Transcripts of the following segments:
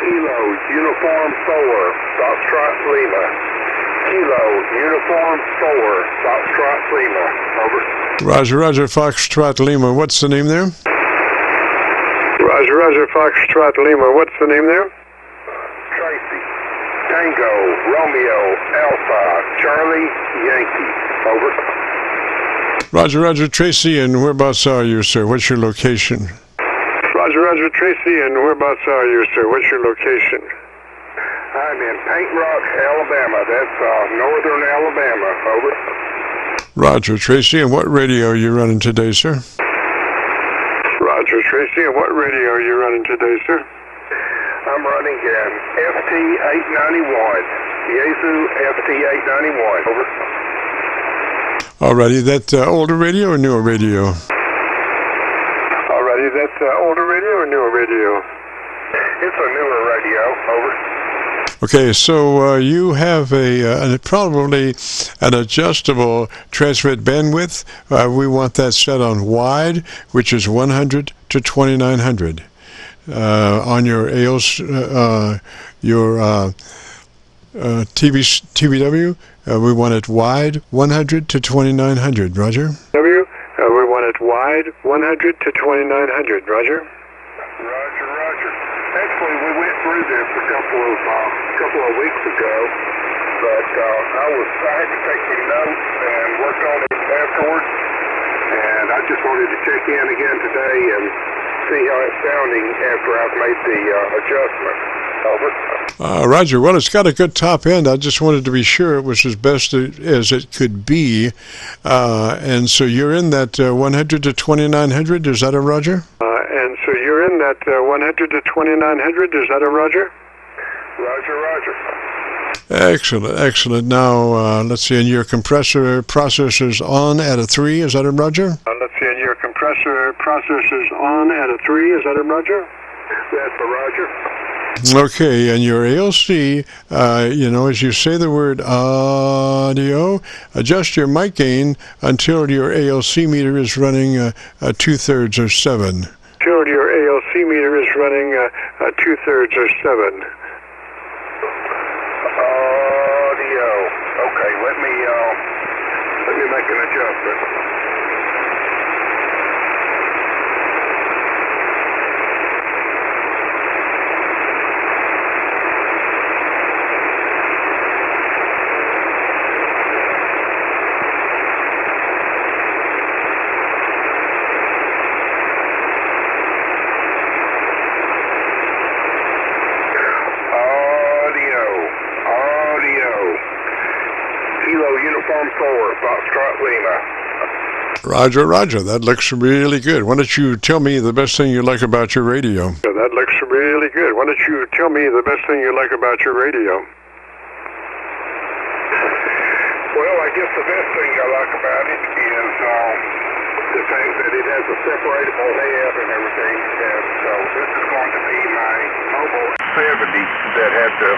Kilo Uniform 4, Foxtrot Lima. Kilo Uniform 4, Foxtrot Lima. Over. Roger, Roger, Foxtrot Lima. What's the name there? Roger, Roger, Foxtrot Lima. What's the name there? Tracy. Tango, Romeo, Alpha, Charlie, Yankee. Over. Roger, Roger, Tracy, and whereabouts are you, sir? What's your location? Roger, Roger, Tracy, and whereabouts are you, sir? What's your location? I'm in Paint Rock, Alabama. That's northern Alabama. Over. Roger, Tracy, and what radio are you running today, sir? Roger, Tracy, and what radio are you running today, sir? I'm running an FT-891. Yaesu FT-891. Over. Alrighty, that older radio or newer radio? Alrighty, that's older radio or newer radio? It's a newer radio. Over. Okay, so you have probably an adjustable transmit bandwidth. We want that set on wide, which is 100 to 2900. On your AOS, your TBW, we want it wide, 100 to 2900. Roger. We want it wide, 100 to 2900. Roger. Roger, Roger. Actually, we went through this a couple of weeks ago, but I had to take some notes and work on it afterwards, and I just wanted to check in again today and see how it's sounding after I've made the adjustment. Over. Roger. Well, it's got a good top end. I just wanted to be sure it was as best as it could be. And so you're in that 100 to 2900. Is that a Roger? And so you're in that 100 to 2900. Is that a Roger? Roger, Roger. Excellent, excellent. Now, let's see, and your compressor processor's on at a 3. Is that a Roger? Let's see, and your compressor processor's on at a 3. Is that a Roger? That's a Roger. Okay, and your ALC, as you say the word audio, adjust your mic gain until your ALC meter is running 2/3 or 7. Until your ALC meter is running 2/3 or 7. Audio. Okay, let me make an adjustment. Uniform 4, Foxtrot Lima. Roger, Roger. That looks really good. Why don't you tell me the best thing you like about your radio? That looks really good. Why don't you tell me the best thing you like about your radio? Well, I guess the best thing I like about it is the fact that it has a separatable head and everything. And so this is going to be my Mobile 70 that had the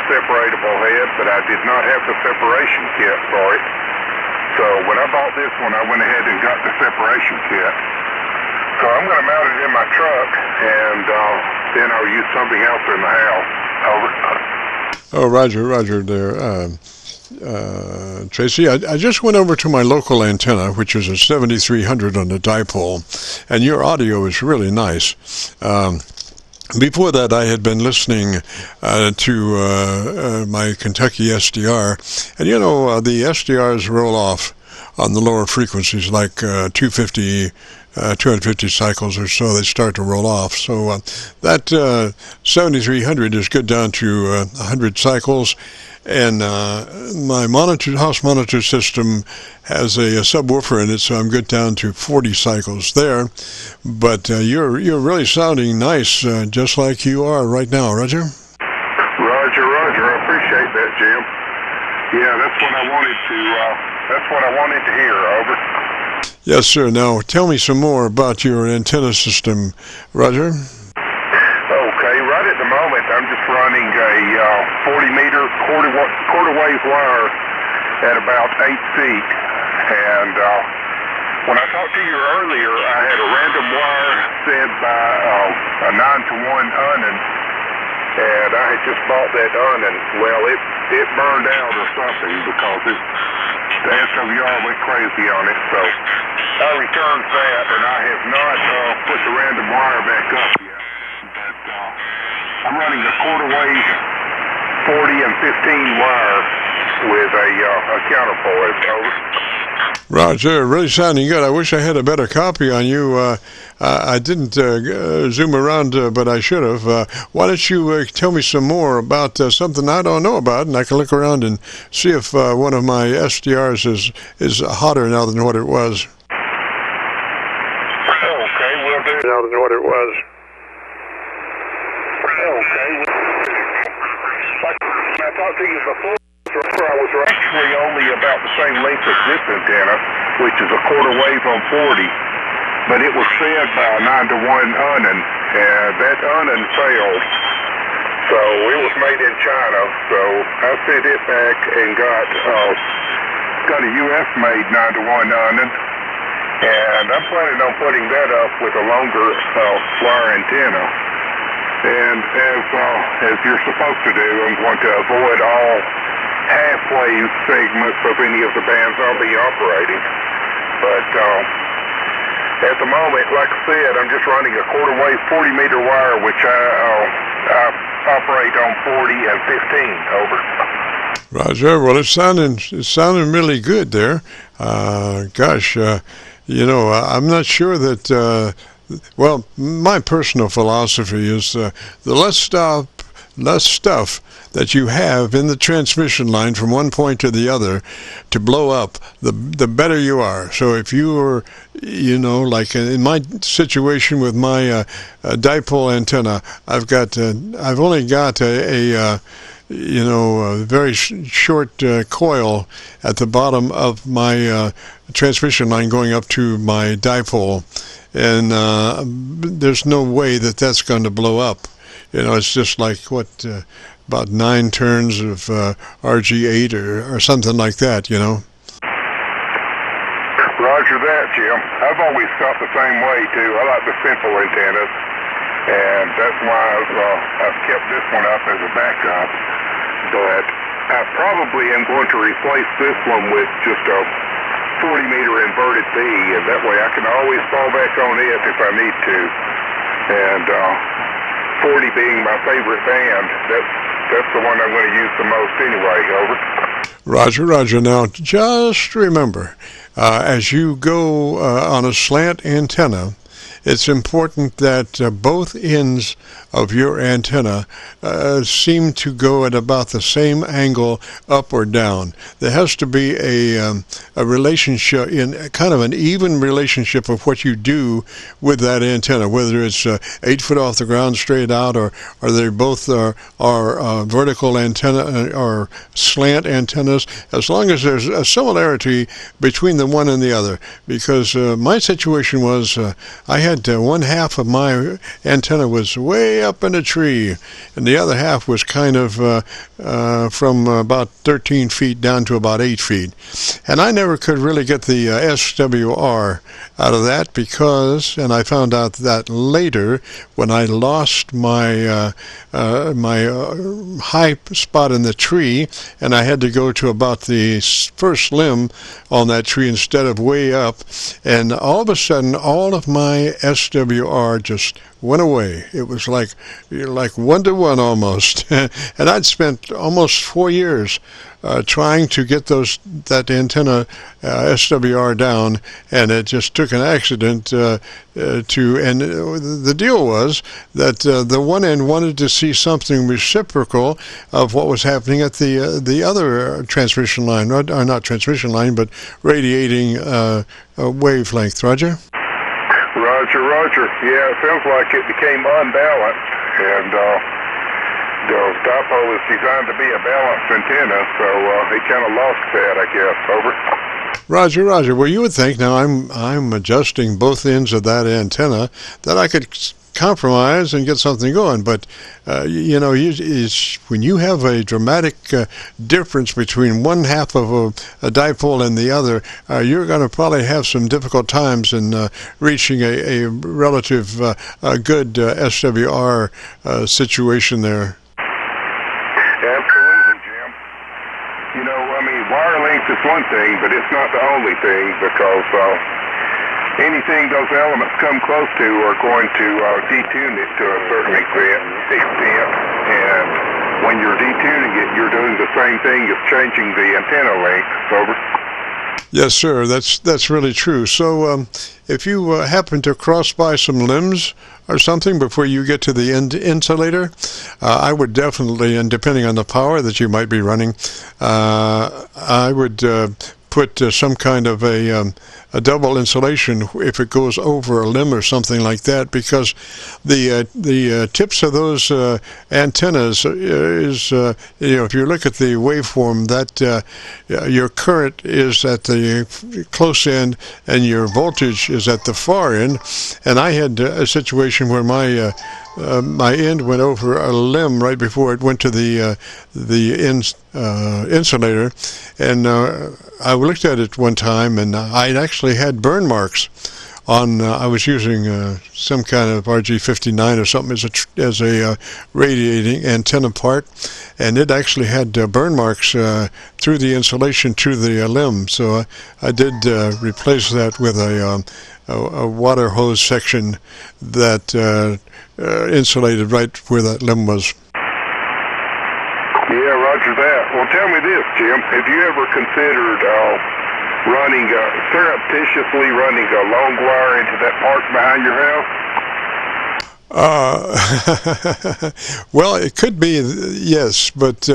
separatable head, but I did not have the separation kit for it. So when I bought this one, I went ahead and got the separation kit. So I'm going to mount it in my truck, and then I'll use something else in the house. Over. Oh, Roger, Roger there. Tracy, I just went over to my local antenna, which is a 7300 on the dipole, and your audio is really nice. Before that, I had been listening to my Kentucky SDR, and the SDRs roll off on the lower frequencies, like 250 cycles or so. They start to roll off. So that 7300 is good down to 100 cycles. And my house monitor system has a subwoofer in it, so I'm good down to 40 cycles there. But you're really sounding nice, just like you are right now, Roger. Roger, Roger. I appreciate that, Jim. Yeah, that's what I wanted to hear. Over. Yes, sir. Now tell me some more about your antenna system, Roger. Okay, right at the moment I'm just running a 40-meter quarter wave wire at about 8 feet, and when I talked to you earlier, I had a random wire fed by a 9-to-1 Unen and I had just bought that onion. Well, it burned out or something because the SWR went crazy on it. So I returned that, and I have not put the random wire back up yet. But I'm running a quarter wave 40 and 15 wire with a counterpoise. Over. Roger, really sounding good. I wish I had a better copy on you. I didn't zoom around, but I should have. Why don't you tell me some more about something I don't know about, and I can look around and see if one of my SDRs is hotter now than what it was. Okay, we'll do. Now than what it was. Okay. Like I talked to you before, I was actually only about the same length as this antenna, which is a quarter wave on 40, but it was fed by a 9-to-1 onion, and that onion failed. So it was made in China, so I sent it back and got a U.S.-made 9-to-1 onion, and I'm planning on putting that up with a longer wire antenna. And as you're supposed to do, I'm going to avoid all half-wave segments of any of the bands I'll be operating. But at the moment, like I said, I'm just running a quarter wave 40-meter wire, which I operate on 40 and 15. Over. Roger. Well, it's sounding really good there. Gosh, I'm not sure that. Well, my personal philosophy is the less stuff that you have in the transmission line from one point to the other to blow up, the better you are. So if you are, like in my situation with my dipole antenna, I've only got a very short coil at the bottom of my transmission line going up to my dipole, and there's no way that that's going to blow up. It's just like about 9 turns of RG8 or something like that. Roger that, Jim. I've always felt the same way too. I like the simple antennas, and that's why I've kept this one up as a backup. But I probably am going to replace this one with just a 40-meter inverted B, and that way I can always fall back on it if I need to. And 40 being my favorite band, that's the one I'm going to use the most anyway. Over. Roger. Now, just remember, as you go on a slant antenna, it's important that both ends of your antenna seem to go at about the same angle, up or down. There has to be a relationship, in kind of an even relationship of what you do with that antenna, whether it's 8 foot off the ground straight out, or they both are vertical antenna or slant antennas, as long as there's a similarity between the one and the other. Because my situation was I had one half of my antenna was way up in a tree, and the other half was kind of from about 13 feet down to about 8 feet. And I never could really get the SWR out of that because, and I found out that later when I lost my high spot in the tree, and I had to go to about the first limb on that tree instead of way up, and all of a sudden all of my SWR just went away. It was like 1-to-1 almost. And I'd spent almost 4 years trying to get that antenna SWR down, and it just took an accident and the deal was that the one end wanted to see something reciprocal of what was happening at the other transmission line, or not transmission line, but radiating wavelength. Roger? Roger. Yeah, it sounds like it became unbalanced, and the dipole is designed to be a balanced antenna, so it kind of lost that, I guess. Over. Roger. Well, you would think, now I'm adjusting both ends of that antenna, that I could compromise and get something going, but when you have a dramatic difference between one half of a dipole and the other, you're going to probably have some difficult times in reaching a relative good SWR situation there. one thing, but it's not the only thing, because anything those elements come close to are going to detune it to a certain extent, and when you're detuning it, you're doing the same thing as changing the antenna length. Over. Yes, sir. That's really true. So, if you happen to cross by some limbs or something before you get to the insulator, I would definitely, and depending on the power that you might be running, I would put some kind of a double insulation if it goes over a limb or something like that, because the tips of those antennas is if you look at the waveform, that your current is at the close end and your voltage is at the far end. And I had a situation where my end went over a limb right before it went to the insulator, and I looked at it one time, and I actually had burn marks on. I was using some kind of RG59 or something as a radiating antenna part, and it actually had burn marks through the insulation to the limb. So I did replace that with a water hose section that insulated right where that limb was. Yeah, roger that. Well, tell me this, Jim. Have you ever considered surreptitiously running a long wire into that park behind your house? Well, it could be, yes, but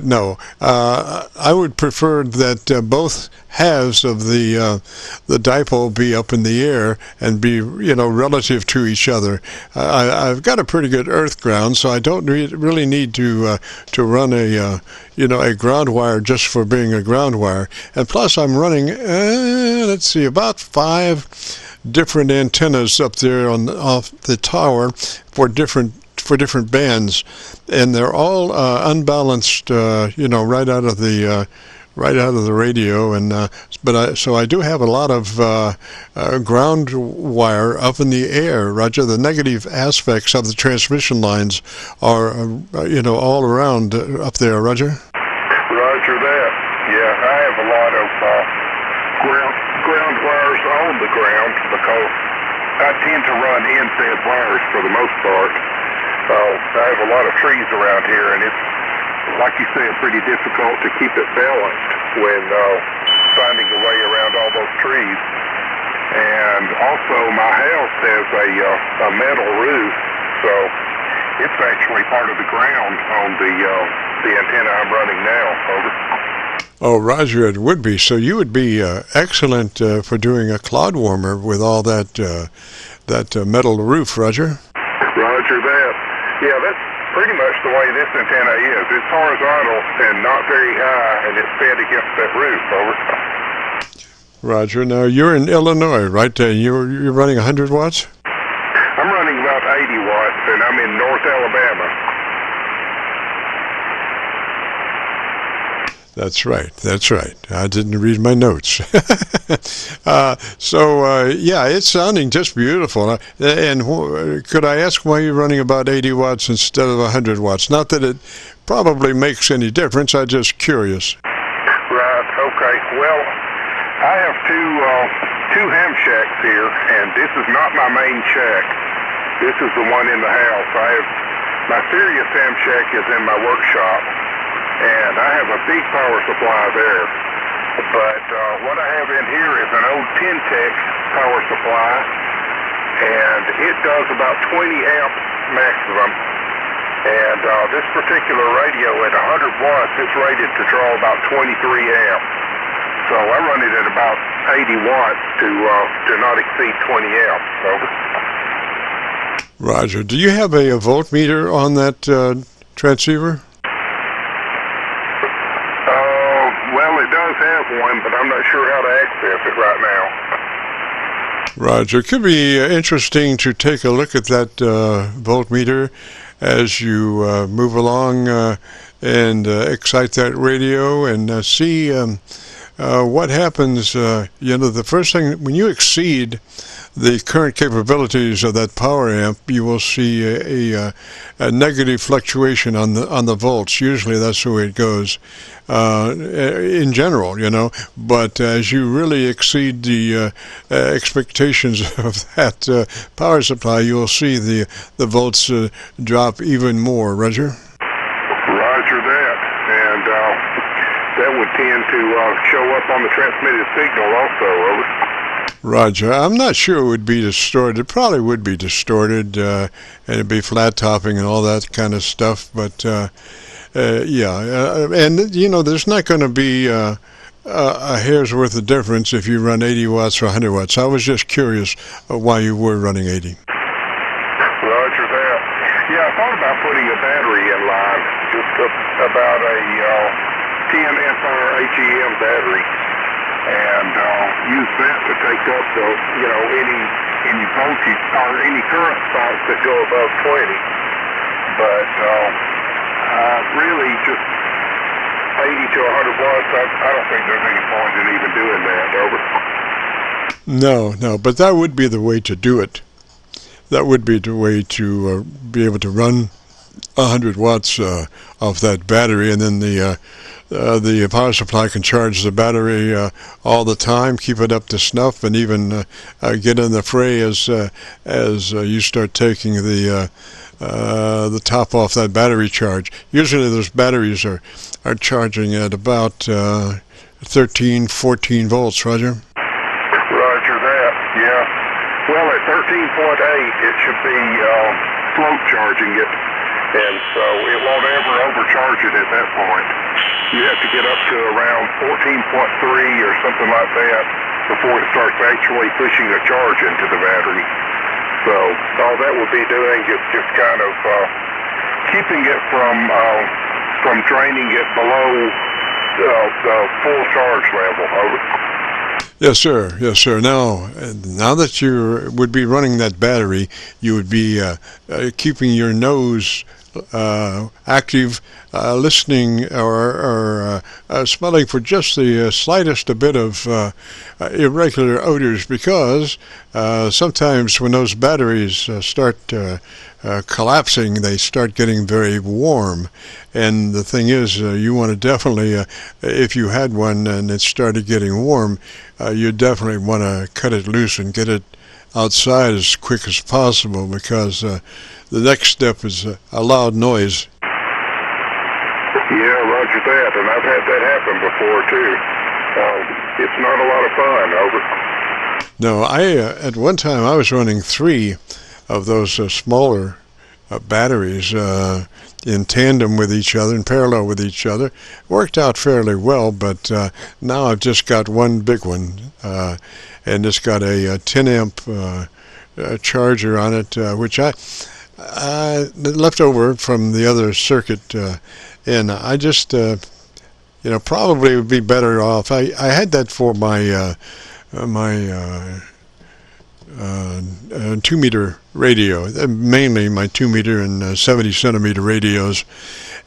no. I would prefer that both halves of the dipole be up in the air and be, relative to each other. I've got a pretty good earth ground, so I don't really need to run a ground wire just for being a ground wire. And plus, I'm running, about 5 different antennas up there off the tower for different bands, and they're all unbalanced, right out of the radio. And so I do have a lot of ground wire up in the air. Roger, the negative aspects of the transmission lines are all around up there. Roger. Roger that. Yeah, I have a lot of ground wires on the ground, because I tend to run inset wires for the most part. I have a lot of trees around here, and it's, like you said, pretty difficult to keep it balanced when finding a way around all those trees. And also, my house has a metal roof, so it's actually part of the ground on the antenna I'm running now. Over. Oh, Roger, it would be. So you would be excellent for doing a cloud warmer with all that metal roof, Roger. Roger that. Yeah, that's pretty much the way this antenna is. It's horizontal and not very high, and it's fed against that roof. Over. Roger. Now, you're in Illinois, right? You're running 100 watts? I'm running about 80 watts, and I'm in North Alabama. That's right. I didn't read my notes. Yeah, it's sounding just beautiful. And could I ask why you're running about 80 watts instead of 100 watts? Not that it probably makes any difference. I'm just curious. Right. Okay. Well, I have two ham shacks here, and this is not my main shack. This is the one in the house. My serious ham shack is in my workshop, and I have a big power supply there. But what I have in here is an old Tech power supply, and it does about 20 amps maximum. And this particular radio at 100 watts, it's rated to draw about 23 amps. So I run it at about 80 watts to not exceed 20 amps. Over. Roger. Do you have a voltmeter on that transceiver? Well, it does have one, but I'm not sure how to access it right now. Roger. It could be interesting to take a look at that voltmeter as you move along and excite that radio and see what happens. The first thing, when you exceed the current capabilities of that power amp, you will see a negative fluctuation on the volts. Usually that's the way it goes in general, you know. But as you really exceed the expectations of that power supply, you'll see the volts drop even more. Roger? Roger that. And that would tend to show up on the transmitted signal also. Over. Roger. I'm not sure it would be distorted. It probably would be distorted, and it'd be flat topping and all that kind of stuff. But yeah, and you know, there's not going to be a hair's worth of difference if you run 80 watts or 100 watts. I was just curious why you were running 80. Roger that. Yeah, I thought about putting a battery in line, just about a 10 ampere AGM battery, and use that to take up the, you know, any voltage or any current spikes that go above 20. But really, just 80 to 100 watts. I don't think there's any point in even doing that. Over. No, but that would be the way to do it. That would be the way to be able to run 100 watts off that battery, and then the power supply can charge the battery all the time, keep it up to snuff, and even get in the fray as you start taking the top off that battery charge. Usually those batteries are charging at about 13, 14 volts. Roger? Roger that. Yeah. Well, at 13.8, it should be float charging it, and so it won't ever overcharge it at that point. You have to get up to around 14.3 or something like that before it starts actually pushing a charge into the battery. So all that would be doing is just kind of keeping it from draining it below the full charge level. Over. Yes, sir. Yes, sir. Now that you would be running that battery, you would be keeping your nose active, listening or smelling for just the slightest a bit of irregular odors, because sometimes when those batteries start collapsing, they start getting very warm. And the thing is, you want to definitely, if you had one and it started getting warm, you definitely want to cut it loose and get it outside as quick as possible, because the next step is a loud noise. Yeah, roger that, and I've had that happen before too. It's not a lot of fun. Over. No, at one time I was running 3 of those smaller batteries in tandem with each other, in parallel with each other. Worked out fairly well, but now I've just got one big one, and it's got a 10 amp charger on it, which I left over from the other circuit, and I just probably would be better off. I had that for my 2-meter radio, mainly my 2-meter and 70 centimeter radios,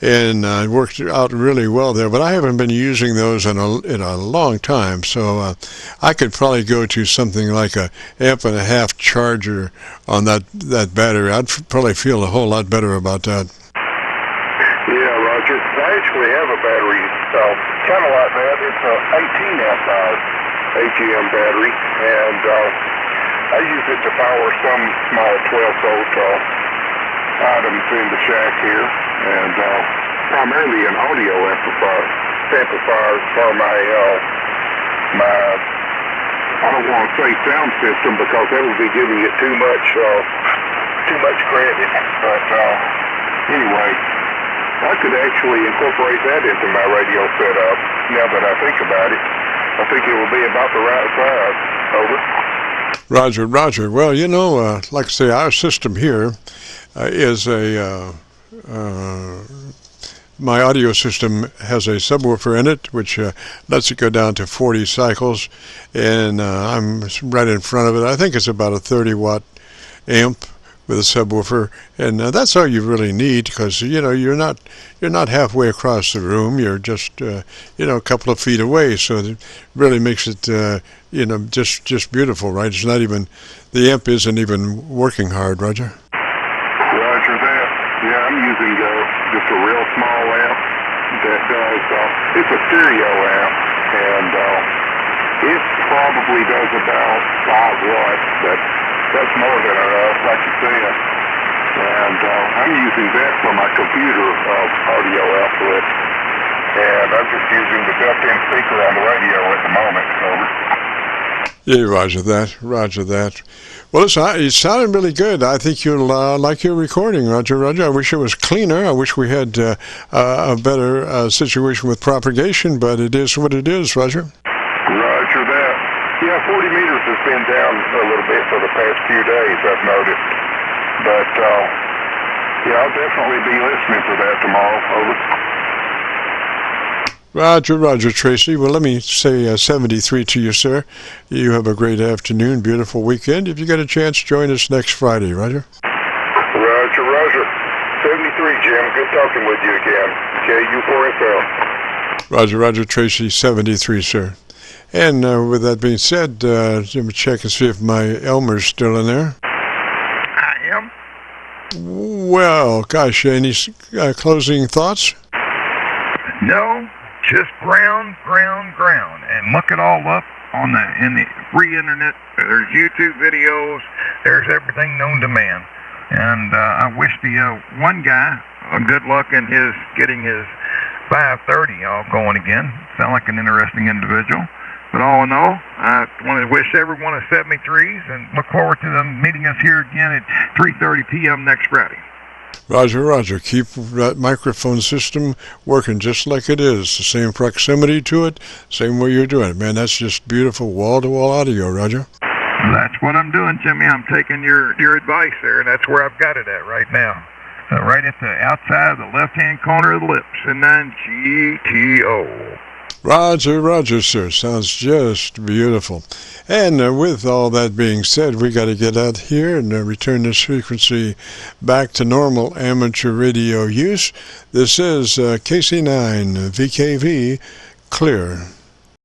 and it worked out really well there. But I haven't been using those in a long time, so I could probably go to something like a 1.5 amp charger on that battery. I'd probably feel a whole lot better about that. Yeah, Roger. I actually have a battery kind of like that. It's a 18 amp AGM battery, and I use it to power some small 12-volt items in the shack here, and primarily an audio amplifier for my I don't want to say sound system, because that would be giving it too much credit. But anyway, I could actually incorporate that into my radio setup. Now that I think about it, I think it will be about the right size. Over. Roger. Well, like I say, our system here is my audio system has a subwoofer in it, which lets it go down to 40 cycles, and I'm right in front of it. I think it's about a 30-watt amp with a subwoofer, and that's all you really need, because you're not halfway across the room. You're just a couple of feet away, so it really makes it just beautiful, right? It's not even, the amp isn't even working hard, Roger. Roger that. Yeah, I'm using just a real small amp that does, it's a stereo amp, and it probably does about 5 watts. That's more than enough, like you said. And I'm using that for my computer audio output, and I'm just using the built-in speaker on the radio at the moment. Yeah, roger that. Well, it sounded really good. I think you'll like your recording, Roger. I wish it was cleaner. I wish we had a better situation with propagation, but it is what it is, Roger. Roger that. Yeah, 40 meters has been down a little bit for the past few days, I've noticed. But, yeah, I'll definitely be listening for that tomorrow. Over. Roger, Tracy. Well, let me say 73 to you, sir. You have a great afternoon, beautiful weekend. If you get a chance, join us next Friday, Roger. Roger. 73, Jim. Good talking with you again. KU4FL. Roger, Tracy, 73, sir. And with that being said, let me check and see if my Elmer's still in there. I am. Well, gosh, any closing thoughts? No, just ground, and look it all up in the free internet. There's YouTube videos. There's everything known to man. And I wish the one guy good luck in getting his 530 all going again. Sound like an interesting individual. But all in all, I want to wish everyone a 73s and look forward to them meeting us here again at 3:30 p.m. next Friday. Roger. Keep that microphone system working just like it is. The same proximity to it, same way you're doing it. Man, that's just beautiful wall-to-wall audio, Roger. That's what I'm doing, Jimmy. I'm taking your advice there, and that's where I've got it at right now. Right at the outside of the left-hand corner of the lips, and then GTO. Roger, sir. Sounds just beautiful. And with all that being said, we got to get out here and return this frequency back to normal amateur radio use. This is KC9VKV, clear.